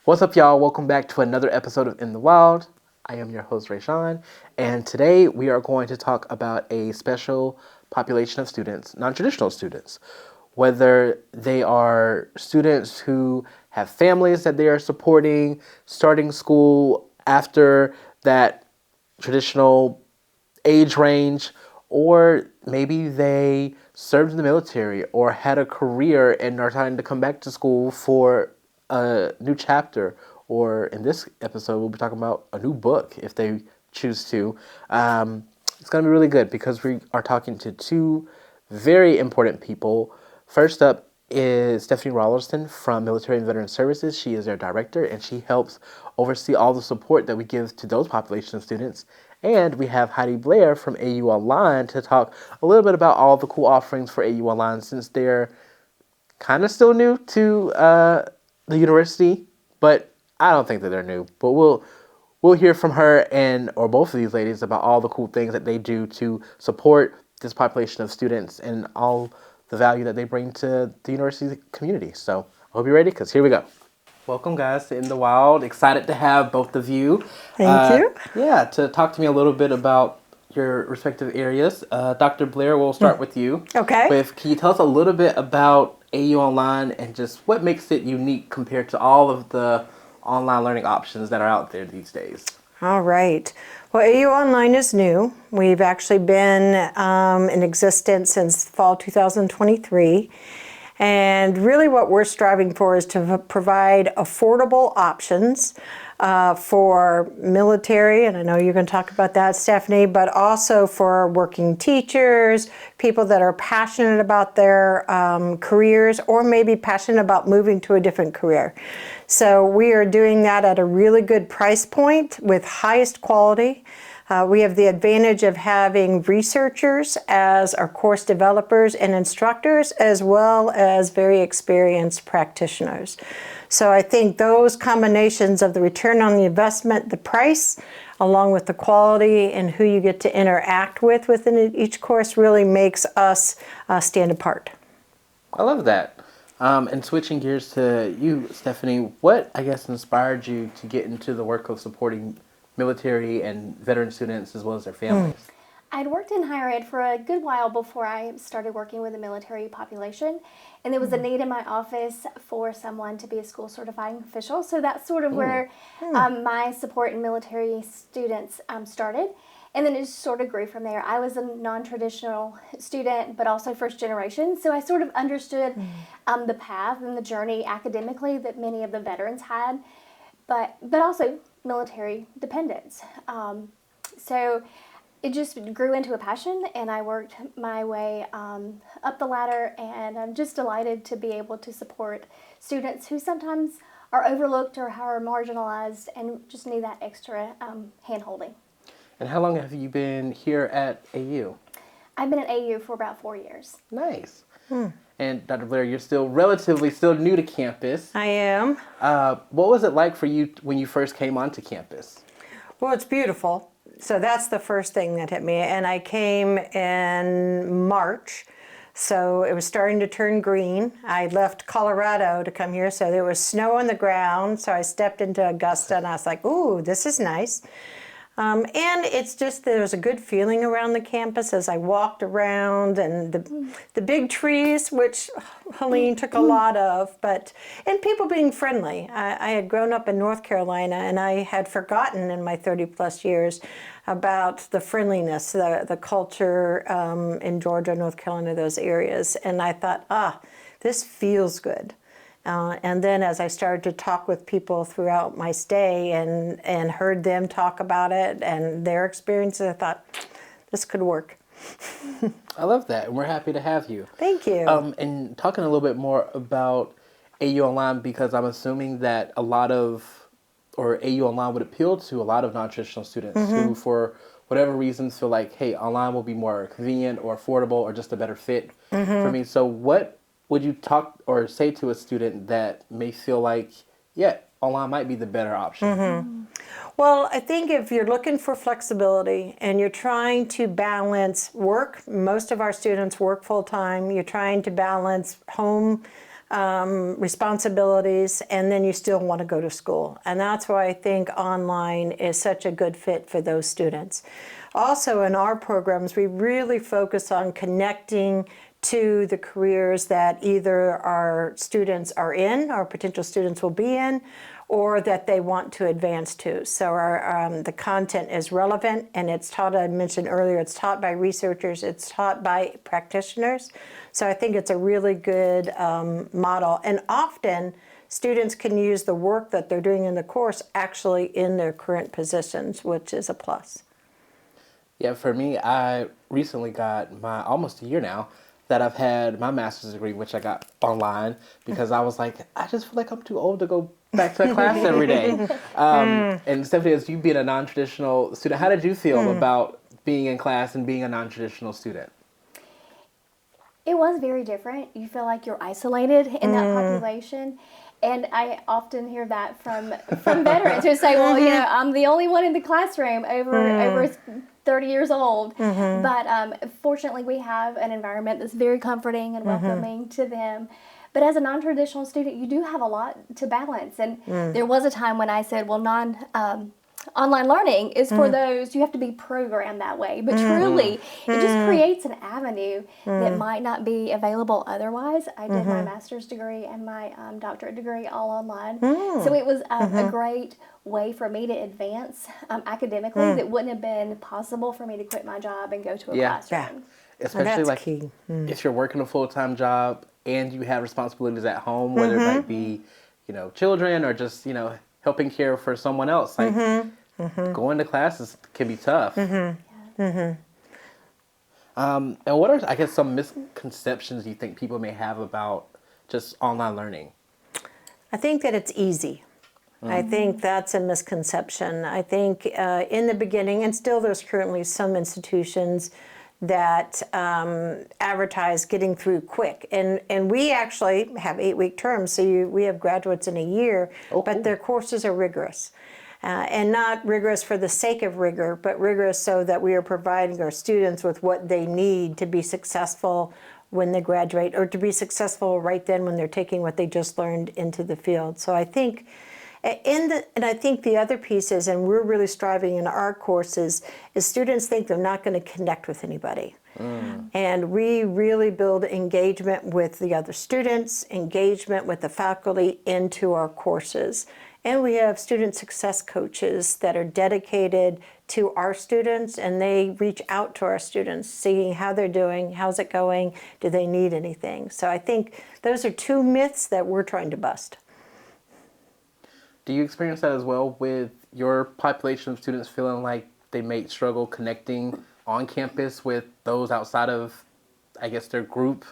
What's up, y'all? Welcome back to another episode of In the Wild. I am your host, Rayshawn, and today we are going to talk about a special population of students, non-traditional students. Whether they are students who have families that they are supporting, starting school after that traditional age range, or maybe they served in the military or had a career and are trying to come back to school for a new chapter, or in this episode, we'll be talking about a new book if they choose to. It's going to be really good because we are talking to two very important people. First up is Stephanie Rolliston from Military and Veteran Services. She is their director, and she helps oversee all the support that we give to those population of students. And we have Heidi Blair from AU Online to talk a little bit about all the cool offerings for AU Online, since they're kind of still new to the university, but I don't think that they're new. But we'll hear from her and or both of these ladies about all the cool things that they do to support this population of students and all the value that they bring to the university community. So I hope you're ready, because here we go. Welcome, guys, to In the Wild. Excited to have both of you. Thank you. Yeah, to talk to me a little bit about your respective areas. Dr. Blair, we'll start with you. Okay. Can you tell us a little bit about AU Online and just what makes it unique compared to all of the online learning options that are out there these days? All right. Well, AU Online is new. We've actually been in existence since fall 2023. And really what we're striving for is to provide affordable options for military, and I know you're going to talk about that, Stephanie, but also for working teachers, people that are passionate about their careers, or maybe passionate about moving to a different career. So we are doing that at a really good price point with highest quality. We have the advantage of having researchers as our course developers and instructors, as well as very experienced practitioners. So I think those combinations of the return on the investment, the price, along with the quality and who you get to interact with within each course really makes us stand apart. I love that. And switching gears to you, Stephanie, what, I guess, inspired you to get into the work of supporting military and veteran students as well as their families? I'd worked in higher ed for a good while before I started working with the military population, and there was a need in my office for someone to be a school certifying official. So that's sort of where my support in military students started, and then it just sort of grew from there. I was a non-traditional student, but also first generation, so I sort of understood the path and the journey academically that many of the veterans had, but also military dependents. So it just grew into a passion, and I worked my way up the ladder, and I'm just delighted to be able to support students who sometimes are overlooked or are marginalized and just need that extra hand-holding. And how long have you been here at AU? I've been at AU for about 4 years. Nice. And Dr. Blair, you're still new to campus. I am. What was it like for you when you first came onto campus? Well, it's beautiful. So that's the first thing that hit me. And I came in March, so it was starting to turn green. I left Colorado to come here, so there was snow on the ground. So I stepped into Augusta, and I was like, ooh, this is nice. And it's just, there was a good feeling around the campus as I walked around, and the big trees, which Helene took a lot of, and people being friendly. I had grown up in North Carolina, and I had forgotten in my 30 plus years about the friendliness, the culture in Georgia, North Carolina, those areas. And I thought, this feels good. And then as I started to talk with people throughout my stay and heard them talk about it and their experiences, I thought, this could work. I love that, and we're happy to have you. Thank you. And talking a little bit more about AU Online, because I'm assuming that AU Online would appeal to a lot of non-traditional students who, for whatever reasons, feel like, hey, online will be more convenient or affordable or just a better fit for me. So what would you talk or say to a student that may feel like, yeah, online might be the better option? Well, I think if you're looking for flexibility and you're trying to balance work, most of our students work full time, you're trying to balance home responsibilities, and then you still want to go to school. And that's why I think online is such a good fit for those students. Also, in our programs, we really focus on connecting to the careers that either our students are in, our potential students will be in, or that they want to advance to. So the content is relevant, and it's taught, I mentioned earlier, it's taught by researchers, it's taught by practitioners. So I think it's a really good model. And often, students can use the work that they're doing in the course actually in their current positions, which is a plus. Yeah, for me, I recently got almost a year now, that I've had my master's degree, which I got online because I was like, I just feel like I'm too old to go back to class every day. And Stephanie, as you being a non-traditional student, how did you feel about being in class and being a non-traditional student? It was very different. You feel like you're isolated in that population. And I often hear that from veterans who say, well, I'm the only one in the classroom over 30 years old. But fortunately, we have an environment that's very comforting and welcoming to them. But as a non-traditional student, you do have a lot to balance. And there was a time when I said, well, online learning is for those, you have to be programmed that way. But truly, it just creates an avenue that might not be available otherwise. I did my master's degree and my doctorate degree all online. So it was a great way for me to advance academically that wouldn't have been possible for me to quit my job and go to a classroom. Especially key. If you're working a full-time job and you have responsibilities at home, whether it might be, children or just, helping care for someone else. Like going to classes can be tough. And what are, I guess, some misconceptions you think people may have about just online learning? I think that it's easy. I think that's a misconception. I think in the beginning, and still there's currently some institutions that advertise getting through quick. And we actually have 8-week terms, so we have graduates in a year, but their courses are rigorous. And not rigorous for the sake of rigor, but rigorous so that we are providing our students with what they need to be successful when they graduate, or to be successful right then when they're taking what they just learned into the field. So I think and I think the other piece is, and we're really striving in our courses, is students think they're not going to connect with anybody. And we really build engagement with the other students, engagement with the faculty into our courses. And we have student success coaches that are dedicated to our students, and they reach out to our students, seeing how they're doing, how's it going, do they need anything. So I think those are two myths that we're trying to bust. Do you experience that as well with your population of students feeling like they may struggle connecting on campus with those outside of, I guess, their group?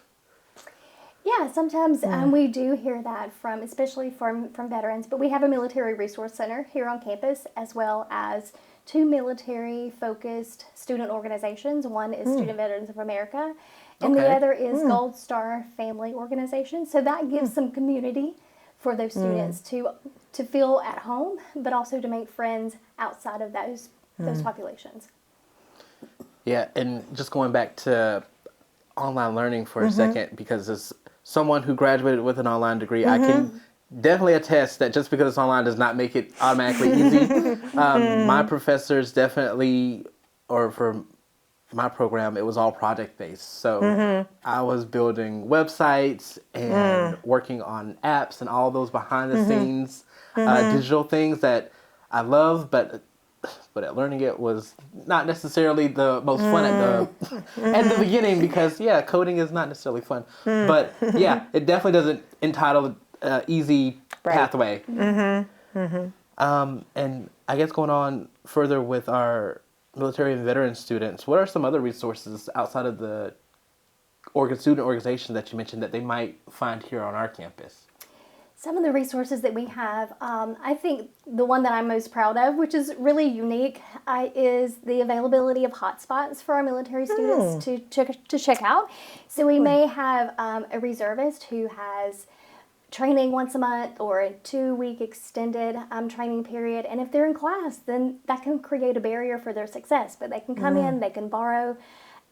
Yeah, sometimes we do hear that especially from veterans, but we have a military resource center here on campus, as well as 2 military-focused student organizations. One is Student Veterans of America, and the other is Gold Star Family Organization. So that gives some community for those students to feel at home, but also to make friends outside of those populations. Yeah, and just going back to online learning for a second, because as someone who graduated with an online degree, I can definitely attest that just because it's online does not make it automatically easy. My professors definitely, or for my program, it was all project-based. So I was building websites and working on apps and all those behind-the-scenes digital things that I love, but at learning it was not necessarily the most fun at the beginning, because coding is not necessarily fun. But it definitely doesn't entitle easy pathway. And I guess going on further with our military and veteran students, what are some other resources outside of the student organization that you mentioned that they might find here on our campus? Some of the resources that we have, I think the one that I'm most proud of, which is really unique, is the availability of hotspots for our military students to check out. So we may have a reservist who has training once a month or a 2-week extended training period. And if they're in class, then that can create a barrier for their success. But they can come in, they can borrow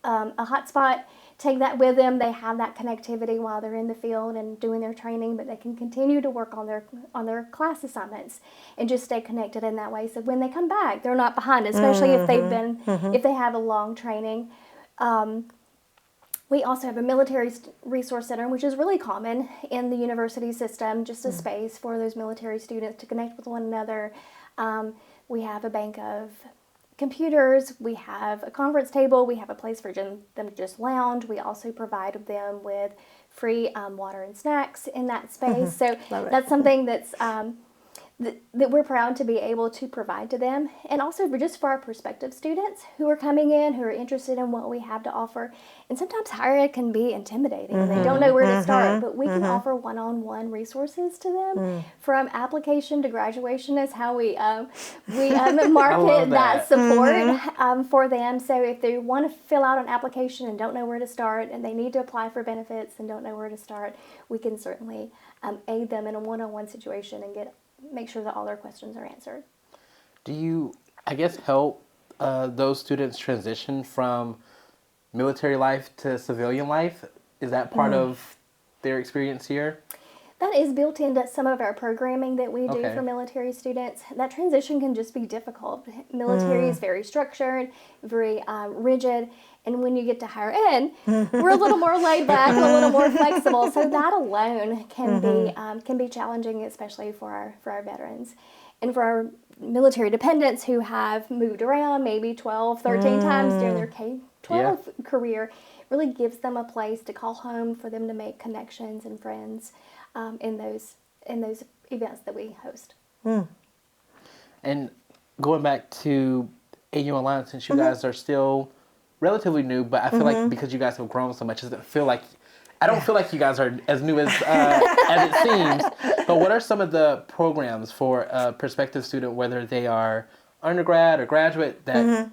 a hotspot, take that with them. They have that connectivity while they're in the field and doing their training, but they can continue to work on their class assignments and just stay connected in that way. So when they come back, they're not behind, especially if they've been if they have a long training. We also have a military resource center, which is really common in the university system, just a space for those military students to connect with one another. We have a bank of computers, we have a conference table, we have a place for them to just lounge. We also provide them with free water and snacks in that space. So that's something that's that we're proud to be able to provide to them, and also for our prospective students who are coming in, who are interested in what we have to offer. And sometimes higher ed can be intimidating. They don't know where to start, but we can offer one-on-one resources to them from application to graduation is how we market that support for them. So if they want to fill out an application and don't know where to start, and they need to apply for benefits and don't know where to start, we can certainly aid them in a one-on-one situation and make sure that all their questions are answered. Do you, I guess, help those students transition from military life to civilian life? Is that part of their experience here? That is built into some of our programming that we do for military students. That transition can just be difficult. Military is very structured, very rigid, and when you get to higher ed, we're a little more laid back and a little more flexible. So that alone can be challenging, especially for our veterans. And for our military dependents who have moved around maybe 12, 13 times during their K-12 career, really gives them a place to call home, for them to make connections and friends in those events that we host. And going back to AU Online, since you guys are still relatively new, but I feel like because you guys have grown so much, I don't feel like you guys are as new as it seems. But what are some of the programs for a prospective student, whether they are undergrad or graduate, that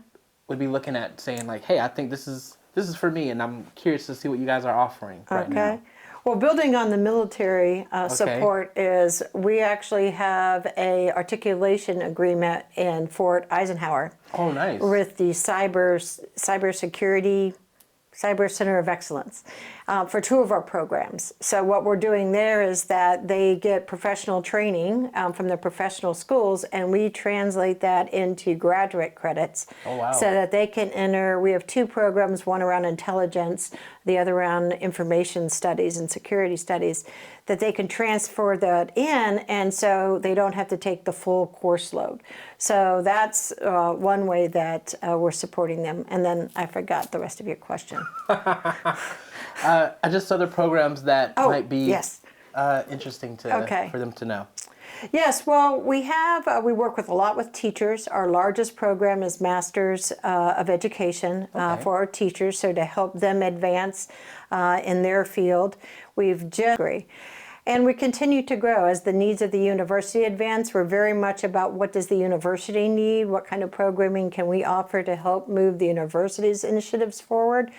would be looking at saying like, hey, I think this is for me, and I'm curious to see what you guys are offering right now. Well, building on the military support is we actually have a articulation agreement in Fort Eisenhower. Oh, nice. With the cybersecurity Cyber Center of Excellence for two of our programs. So what we're doing there is that they get professional training from their professional schools, and we translate that into graduate credits. Oh, wow. So that they can enter. We have two programs, one around intelligence, the other around information studies and security studies, that they can transfer that in, and so they don't have to take the full course load. So that's one way that we're supporting them. And then I forgot the rest of your question. Just other programs that might be interesting for them to know. Yes, well, we work with a lot with teachers. Our largest program is Masters of Education for our teachers, so to help them advance in their field. And we continue to grow as the needs of the university advance. We're very much about what does the university need, what kind of programming can we offer to help move the university's initiatives forward.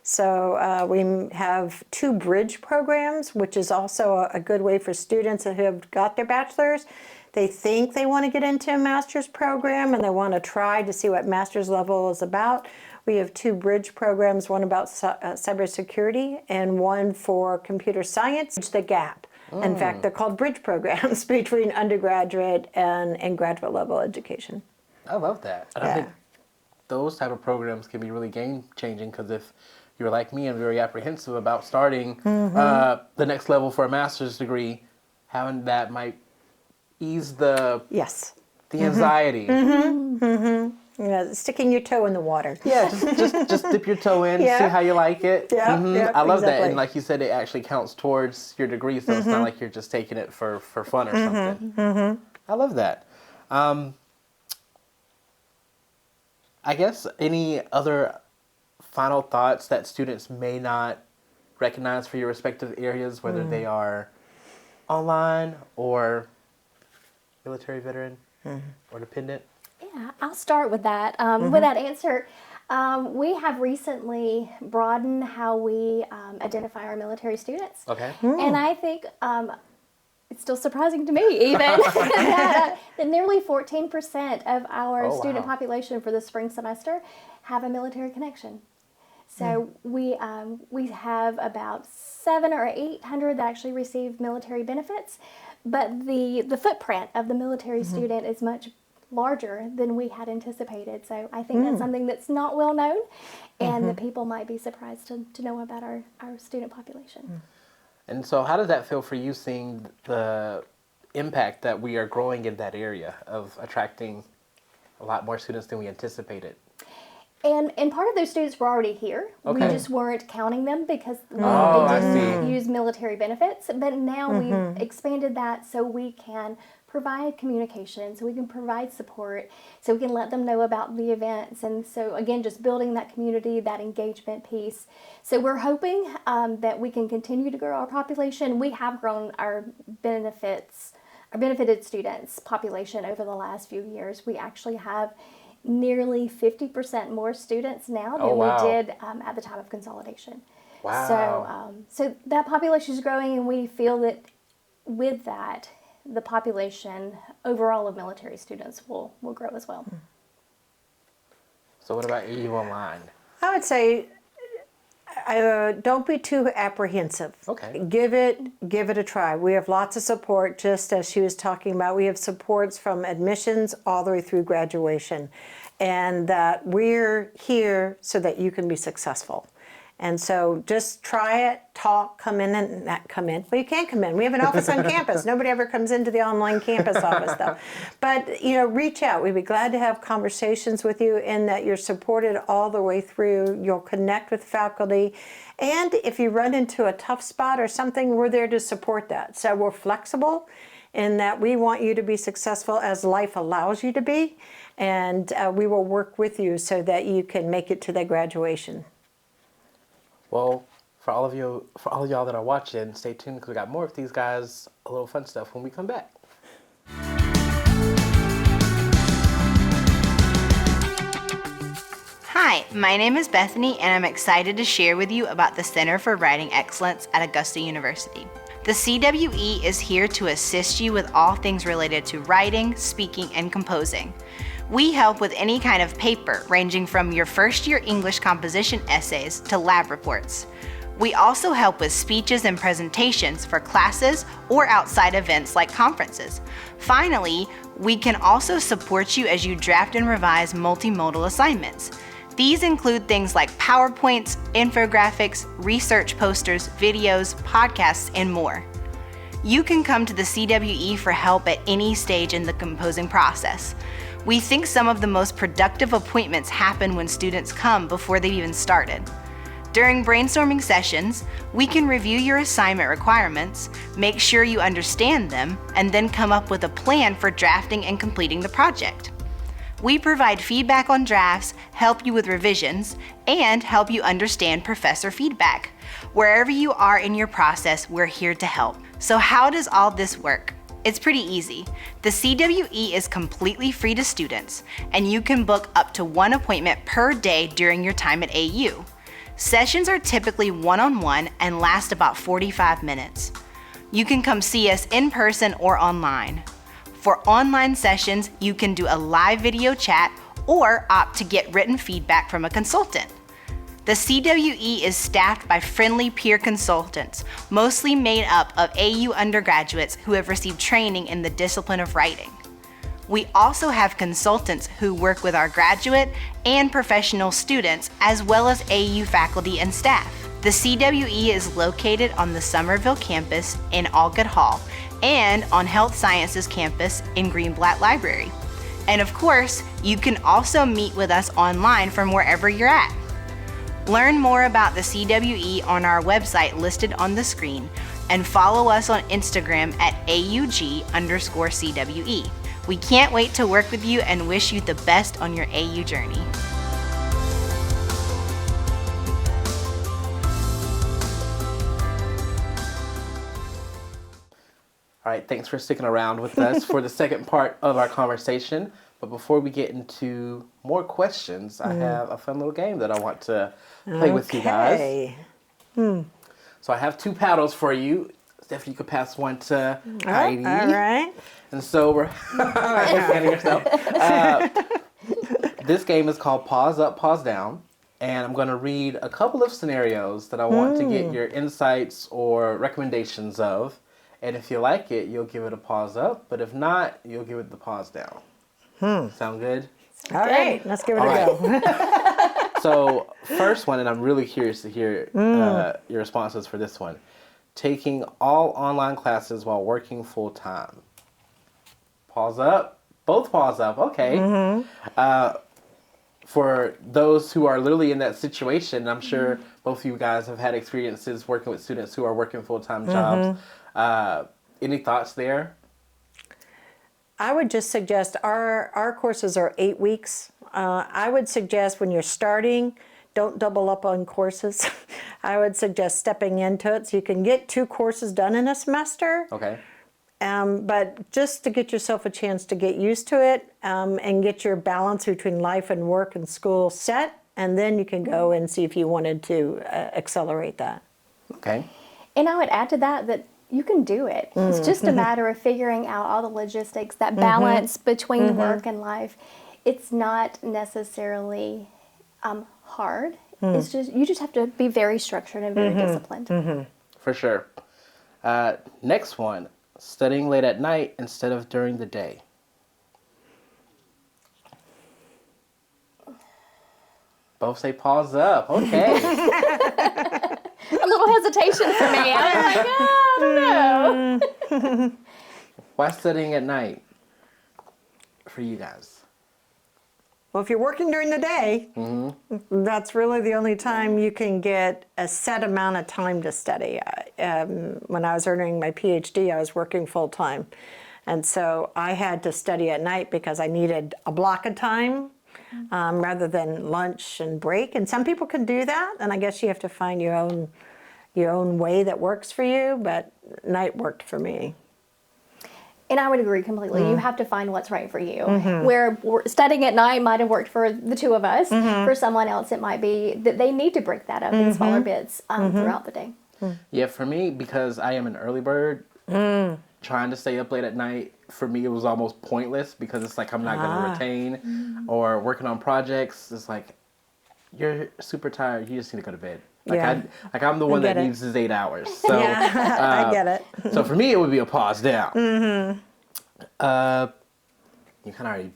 So we have two bridge programs, which is also a good way for students who have got their bachelor's. They think they want to get into a master's program and they want to try to see what master's level is about. We have two bridge programs, one about cybersecurity and one for computer science. The gap. In fact, they're called bridge programs between undergraduate and graduate level education. I love that. And I think those type of programs can be really game changing, because if you're like me and very apprehensive about starting the next level for a master's degree, having that might ease the anxiety. Yeah, sticking your toe in the water. Yeah, just dip your toe in, see how you like it. I love that. And like you said, it actually counts towards your degree, so it's not like you're just taking it for fun or something. I love that. I guess any other final thoughts that students may not recognize for your respective areas, whether they are online or military veteran or dependent? Yeah, I'll start with that. With that answer, we have recently broadened how we identify our military students. Okay. And I think it's still surprising to me even that nearly 14% of our student population for the spring semester have a military connection. So we have about 700 or 800 that actually receive military benefits, but the footprint of the military student is much larger than we had anticipated. So I think that's something that's not well known, and the people might be surprised to know about our student population. And so how does that feel for you, seeing the impact that we are growing in that area of attracting a lot more students than we anticipated? And part of those students were already here. Okay. We just weren't counting them because they I didn't see. use military benefits. But now we've expanded that so we can provide communication, so we can provide support, so we can let them know about the events. And so again, just building that community, that engagement piece. So we're hoping that we can continue to grow our population. We have grown our benefited students population over the last few years. We actually have nearly 50% more students now than we did at the time of consolidation. Wow. So that population is growing, and we feel that with that, the population overall of military students will grow as well. So what about AU Online? I would say don't be too apprehensive. Okay. Give it a try. We have lots of support, just as she was talking about. We have supports from admissions all the way through graduation, and that we're here so that you can be successful. And so just try it, talk, come in and not come in. Well, you can't come in. We have an office on campus. Nobody ever comes into the online campus office, though. But, reach out. We'd be glad to have conversations with you, and that you're supported all the way through. You'll connect with faculty. And if you run into a tough spot or something, we're there to support that. So we're flexible in that we want you to be successful as life allows you to be. And we will work with you so that you can make it to the graduation. Well, for all of y'all that are watching, stay tuned because we got more of these guys, a little fun stuff when we come back. Hi, my name is Bethany, and I'm excited to share with you about the Center for Writing Excellence at Augusta University. The CWE is here to assist you with all things related to writing, speaking, and composing. We help with any kind of paper, ranging from your first-year English composition essays to lab reports. We also help with speeches and presentations for classes or outside events like conferences. Finally, we can also support you as you draft and revise multimodal assignments. These include things like PowerPoints, infographics, research posters, videos, podcasts, and more. You can come to the CWE for help at any stage in the composing process. We think some of the most productive appointments happen when students come before they've even started. During brainstorming sessions, we can review your assignment requirements, make sure you understand them, and then come up with a plan for drafting and completing the project. We provide feedback on drafts, help you with revisions, and help you understand professor feedback. Wherever you are in your process, we're here to help. So how does all this work? It's pretty easy. The CWE is completely free to students, and you can book up to one appointment per day during your time at AU. Sessions are typically one-on-one and last about 45 minutes. You can come see us in person or online. For online sessions, you can do a live video chat or opt to get written feedback from a consultant. The CWE is staffed by friendly peer consultants, mostly made up of AU undergraduates who have received training in the discipline of writing. We also have consultants who work with our graduate and professional students, as well as AU faculty and staff. The CWE is located on the Somerville campus in Algood Hall and on Health Sciences campus in Greenblatt Library. And of course, you can also meet with us online from wherever you're at. Learn more about the CWE on our website listed on the screen, and follow us on Instagram at AUG_CWE. We can't wait to work with you and wish you the best on your AU journey. All right, thanks for sticking around with us for the second part of our conversation. But before we get into more questions, I have a fun little game that I want to play with you guys. So I have two paddles for you. Stephanie, you could pass one to Heidi. All right. And so we're looking at yourself. This game is called Pause Up, Pause Down. And I'm going to read a couple of scenarios that I want to get your insights or recommendations of. And if you like it, you'll give it a pause up. But if not, you'll give it the pause down. Sound good? All right, let's give it a go. So, first one, and I'm really curious to hear your responses for this one. Taking all online classes while working full time. Pause up. Both pause up. Okay. For those who are literally in that situation, I'm sure both of you guys have had experiences working with students who are working full-time jobs. Any thoughts there? I would just suggest our courses are 8 weeks. I would suggest when you're starting, don't double up on courses. I would suggest stepping into it so you can get 2 courses done in a semester. Okay. But just to get yourself a chance to get used to it and get your balance between life and work and school set, and then you can go and see if you wanted to accelerate that. Okay. And I would add to that you can do it. It's just a matter of figuring out all the logistics, that balance between work and life. It's not necessarily hard. It's just you just have to be very structured and very disciplined. For sure. Next one. Studying late at night instead of during the day. Both say pause up. Okay. A little hesitation for me. I was like, oh, I don't know. Why studying at night for you guys? Well, if you're working during the day, that's really the only time you can get a set amount of time to study. When I was earning my PhD, I was working full time. And so I had to study at night because I needed a block of time rather than lunch and break. And some people can do that, and I guess you have to find your own way that works for you, but night worked for me. And I would agree completely. You have to find what's right for you. Where studying at night might have worked for the two of us. For someone else, it might be that they need to break that up in smaller bits throughout the day. Yeah, for me, because I am an early bird, trying to stay up late at night, for me, it was almost pointless because it's like I'm not going to retain. Or working on projects, it's like, you're super tired, you just need to go to bed. Like I'm the one that needs his 8 hours. So I get it. So for me, it would be a pause down. You kind of already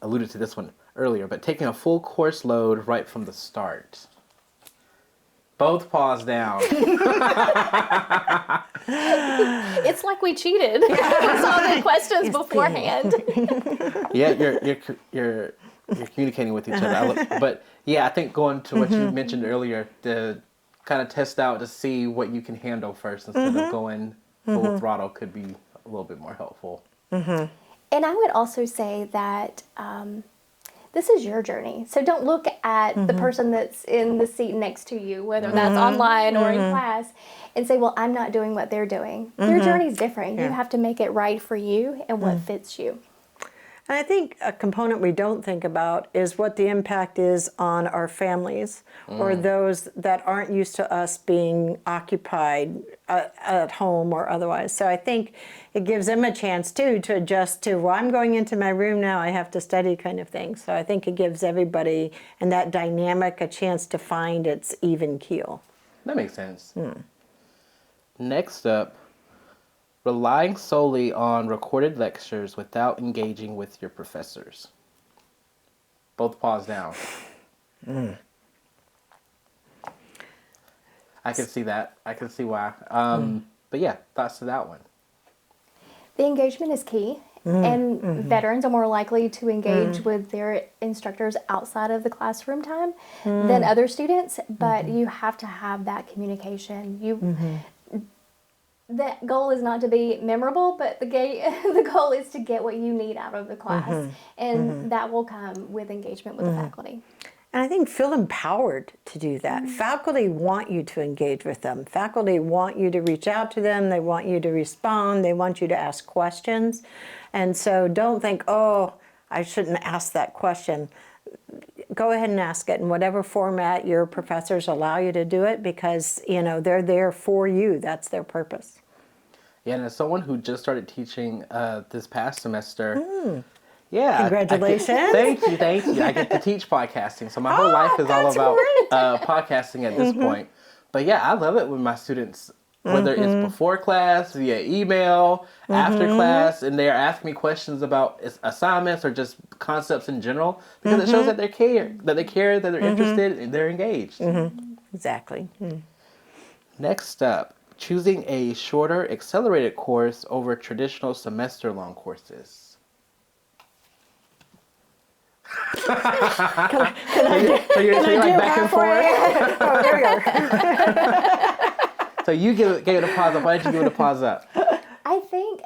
alluded to this one earlier, but taking a full course load right from the start. Both pause down. It's like we cheated. We saw the questions beforehand. Yeah, you're communicating with each other. But yeah, I think going to what you mentioned earlier, to kind of test out to see what you can handle first instead of going full throttle could be a little bit more helpful. And I would also say that this is your journey. So don't look at the person that's in the seat next to you, whether that's online or in class, and say, well, I'm not doing what they're doing. Their journey is different. You have to make it right for you and what fits you. And I think a component we don't think about is what the impact is on our families or those that aren't used to us being occupied at home or otherwise. So I think it gives them a chance too to adjust to, well, I'm going into my room now, I have to study kind of thing. So I think it gives everybody and that dynamic a chance to find its even keel. That makes sense. Next up, relying solely on recorded lectures without engaging with your professors. Both pause down. I can see that. I can see why. But yeah, thoughts to that one. The engagement is key. And veterans are more likely to engage with their instructors outside of the classroom time than other students. But you have to have that communication. The goal is not to be memorable, but the goal is to get what you need out of the class. And that will come with engagement with the faculty. And I think feel empowered to do that. Faculty want you to engage with them. Faculty want you to reach out to them. They want you to respond. They want you to ask questions. And so don't think, oh, I shouldn't ask that question. Go ahead and ask it in whatever format your professors allow you to do it, because they're there for you. That's their purpose. Yeah, and as someone who just started teaching this past semester, Yeah. Congratulations. Thank you. I get to teach podcasting. So my whole life is all that's about great. podcasting at this point. But yeah, I love it when my students, whether it's before class, via email, after class, and they're asking me questions about assignments or just concepts in general, because it shows that they care, that they're interested, and they're engaged. Exactly. Next up, choosing a shorter accelerated course over traditional semester-long courses. So you're like back and forth? Oh, there we go. So you gave it a pause up. Why did you give it a pause up? I think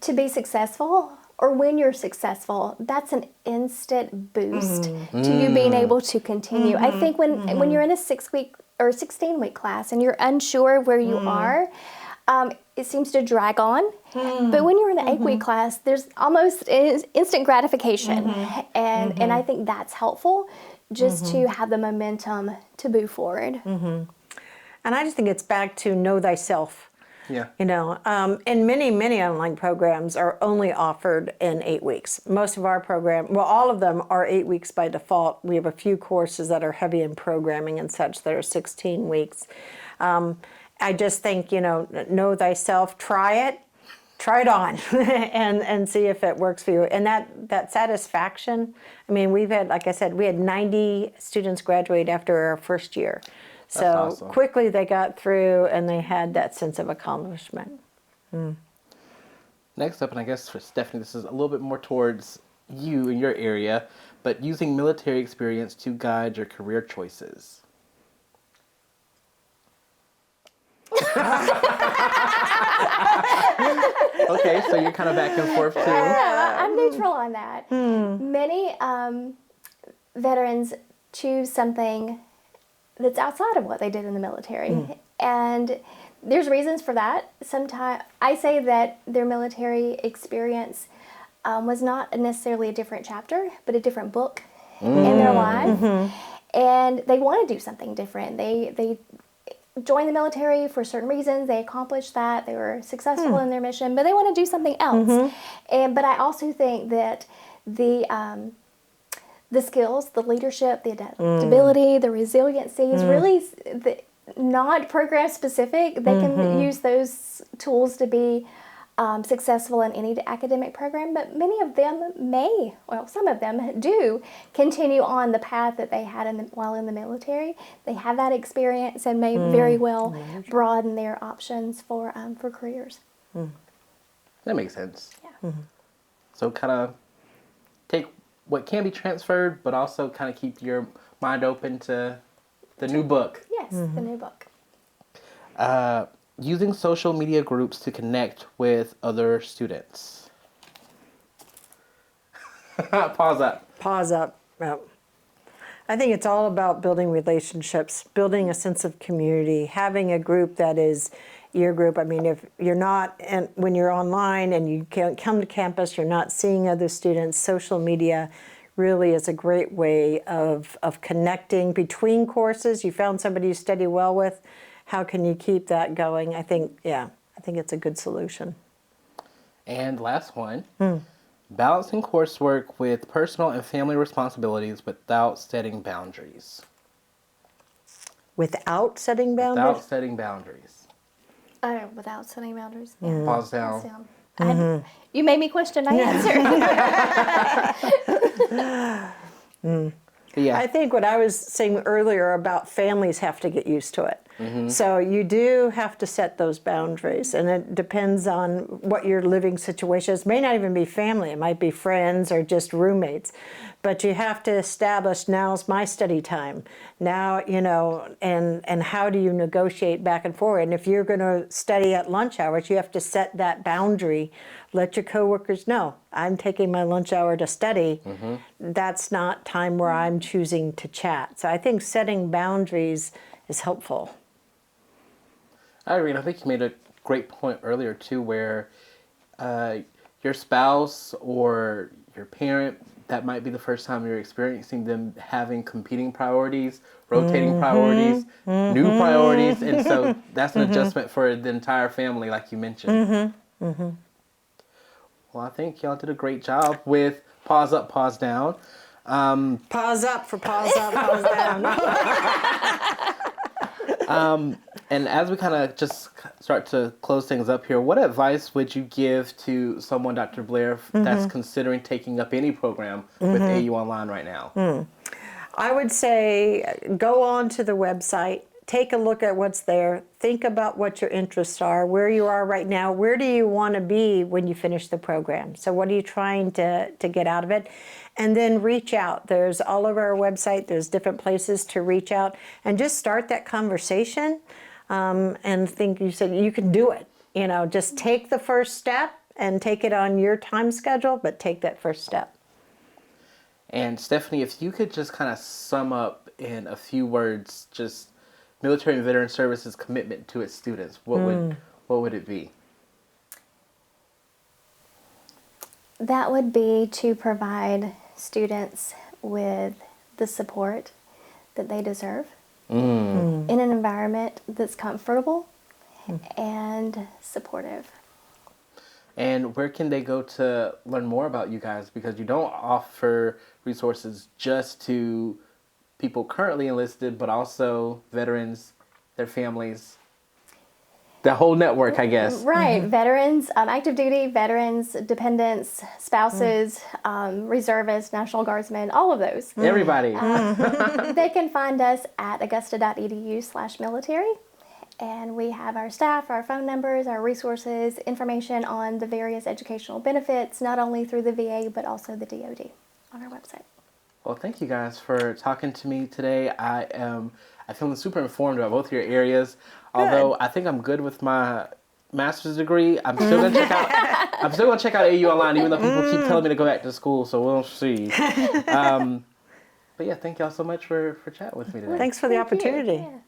to be successful, or when you're successful, that's an instant boost to you being able to continue. I think when you're in a 6-week or 16-week class and you're unsure where you are, it seems to drag on. But when you're in an 8-week class, there's almost instant gratification. And I think that's helpful just to have the momentum to move forward. And I just think it's back to know thyself. Yeah. You know, and many online programs are only offered in 8 weeks. Most of our all of them are 8 weeks by default. We have a few courses that are heavy in programming and such that are 16 weeks. I just think, know thyself, try it on and see if it works for you. And that satisfaction, I mean, we've had, like I said, we had 90 students graduate after our first year. So awesome. Quickly they got through and they had that sense of accomplishment. Next up, and I guess for Stephanie, this is a little bit more towards you in your area, but using military experience to guide your career choices. Okay, so you're kind of back and forth too. I'm neutral on that. Many veterans choose something that's outside of what they did in the military. And there's reasons for that. Sometimes I say that their military experience was not necessarily a different chapter, but a different book in their life. And they want to do something different. They joined the military for certain reasons. They accomplished that. They were successful in their mission, but they want to do something else. But I also think that the skills, the leadership, the adaptability, the resiliency is really not program specific. They can use those tools to be successful in any academic program, but many of them some of them do continue on the path that they had while in the military. They have that experience and may very well broaden their options for careers. That makes sense. Yeah. So kind of take what can be transferred, but also kind of keep your mind open to the new book. Yes, the new book. Using social media groups to connect with other students. Pause up. Yep. I think it's all about building relationships, building a sense of community, having a group that is your group. I mean, if you're not, and when you're online and you can't come to campus, you're not seeing other students, social media really is a great way of connecting between courses. You found somebody you study well with. How can you keep that going? I think it's a good solution. And last one, balancing coursework with personal and family responsibilities without setting boundaries. Without setting boundaries? Without setting boundaries. Without setting boundaries. Yeah. Pause down. You made me question my answer. Yeah. I think what I was saying earlier about families have to get used to it. So you do have to set those boundaries, and it depends on what your living situation is. It may not even be family, it might be friends or just roommates. But you have to establish, now's my study time. Now, and how do you negotiate back and forward? And if you're going to study at lunch hours, you have to set that boundary. Let your coworkers know, I'm taking my lunch hour to study. That's not time where I'm choosing to chat. So I think setting boundaries is helpful. I agree. I think you made a great point earlier too, where your spouse or your parent, that might be the first time you're experiencing them having competing priorities, rotating priorities, new priorities, and so that's an adjustment for the entire family, like you mentioned. Well, I think y'all did a great job with pause up, pause down. Pause up for pause up, pause down. And as we kind of just start to close things up here, what advice would you give to someone, Dr. Blair, that's considering taking up any program with AU Online right now? I would say go on to the website, take a look at what's there, think about what your interests are, where you are right now, where do you want to be when you finish the program? So what are you trying to get out of it? And then reach out. There's all over our website, there's different places to reach out and just start that conversation and think you said you can do it. You know, just take the first step and take it on your time schedule, but take that first step. And Stephanie, if you could just kind of sum up in a few words, just Military and Veteran Services commitment to its students, what would it be? That would be to provide students with the support that they deserve in an environment that's comfortable and supportive. And where can they go to learn more about you guys? Because you don't offer resources just to people currently enlisted, but also veterans, their families, the whole network, I guess. Right. Veterans, active duty, veterans, dependents, spouses, reservists, National Guardsmen, all of those. Everybody. They can find us at augusta.edu/military. And we have our staff, our phone numbers, our resources, information on the various educational benefits, not only through the VA, but also the DoD on our website. Well, thank you guys for talking to me today. I feel super informed about both your areas. Although I think I'm good with my master's degree, I'm still gonna check out. I'm still gonna check out AU Online, even though people keep telling me to go back to school. So we'll see. But yeah, thank y'all so much for chatting with me today. Thanks for the opportunity. Yeah.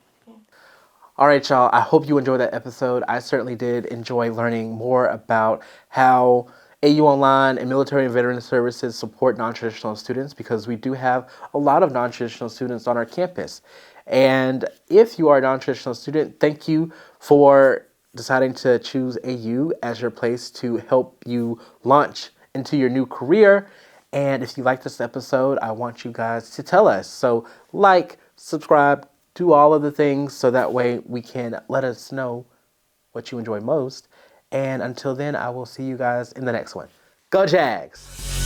All right, y'all. I hope you enjoyed that episode. I certainly did enjoy learning more about how AU Online and Military and Veteran Services support non-traditional students, because we do have a lot of non-traditional students on our campus. And if you are a non-traditional student, thank you for deciding to choose AU as your place to help you launch into your new career. And if you like this episode, I want you guys to tell us. So like, subscribe, do all of the things so that way we can let us know what you enjoy most. And until then, I will see you guys in the next one. Go Jags!